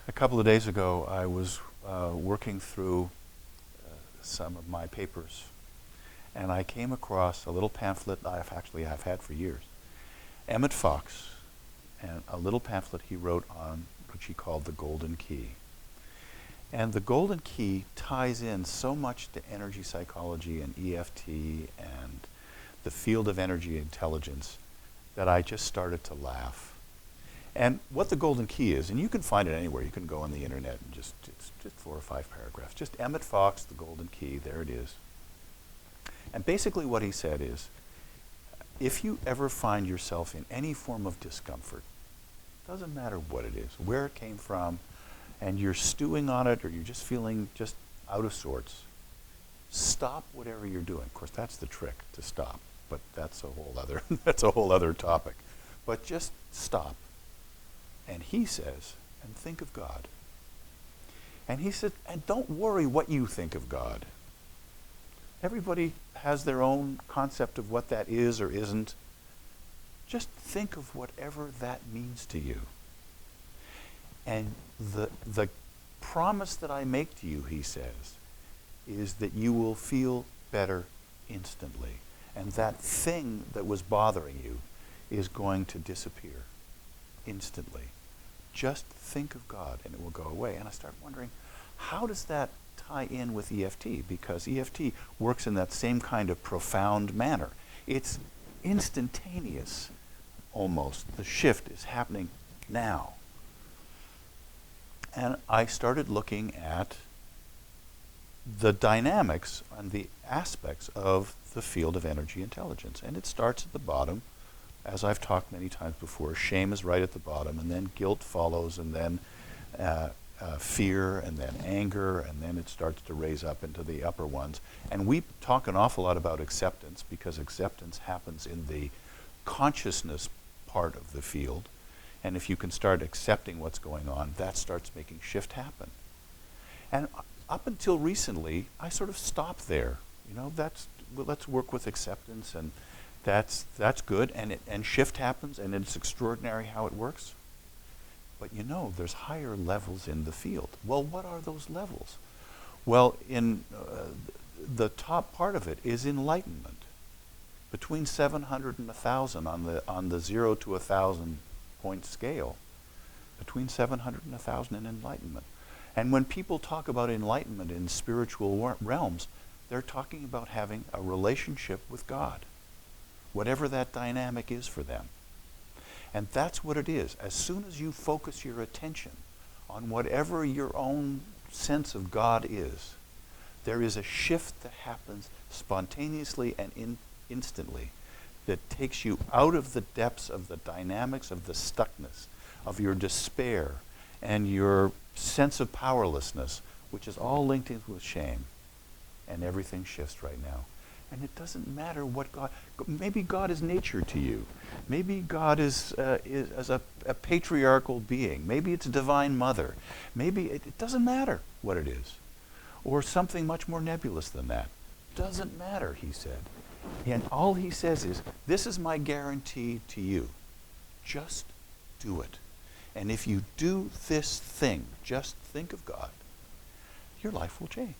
A couple of days ago, I was working through some of my papers, and I came across a little pamphlet I've had for years. Emmet Fox, and a little pamphlet he wrote on which he called the Golden Key. And the Golden Key ties in so much to energy psychology and EFT and the field of energy intelligence that I just started to laugh. And what the Golden Key is, and you can find it anywhere. You can go on the internet and it's just 4 or 5 paragraphs. Just Emmet Fox, the Golden Key, there it is. And basically what he said is, if you ever find yourself in any form of discomfort, doesn't matter what it is, where it came from, and you're stewing on it or you're just feeling just out of sorts, stop whatever you're doing. Of course, that's the trick, to stop, but that's a whole other, that's a whole other topic. But just stop. And he says, and think of God. And he said, and don't worry what you think of God. Everybody has their own concept of what that is or isn't. Just think of whatever that means to you. And the promise that I make to you, he says, is that you will feel better instantly. And that thing that was bothering you is going to disappear instantly. Just think of God and it will go away. And I start wondering, how does that tie in with EFT? Because EFT works in that same kind of profound manner. It's instantaneous, almost. The shift is happening now. And I started looking at the dynamics and the aspects of the field of energy intelligence. And it starts at the bottom. As I've talked many times before, shame is right at the bottom, and then guilt follows, and then fear, and then anger, and then it starts to raise up into the upper ones. And we talk an awful lot about acceptance, because acceptance happens in the consciousness part of the field. And if you can start accepting what's going on, that starts making shift happen. And up until recently, I sort of stopped there. You know, let's work with acceptance, and that's good, and shift happens, and it's extraordinary how it works. But you know, there's higher levels in the field. Well, what are those levels? Well, in the top part of it is enlightenment. Between 700 and 1,000 on the 0 to 1,000 point scale, between 700 and 1,000 in enlightenment. And when people talk about enlightenment in spiritual realms, they're talking about having a relationship with God, whatever that dynamic is for them. And that's what it is. As soon as you focus your attention on whatever your own sense of God is, there is a shift that happens spontaneously and instantly that takes you out of the depths of the dynamics of the stuckness, of your despair, and your sense of powerlessness, which is all linked in with shame. And everything shifts right now. And it doesn't matter what God, maybe God is nature to you. Maybe God is as a patriarchal being. Maybe it's a divine mother. Maybe it doesn't matter what it is. Or something much more nebulous than that. Doesn't matter, he said. And all he says is, this is my guarantee to you. Just do it. And if you do this thing, just think of God, your life will change.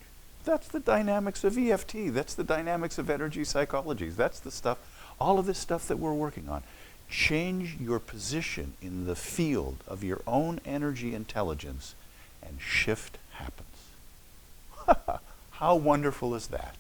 That's the dynamics of EFT. That's the dynamics of energy psychology. That's the stuff, all of this stuff that we're working on. Change your position in the field of your own energy intelligence, and shift happens. How wonderful is that?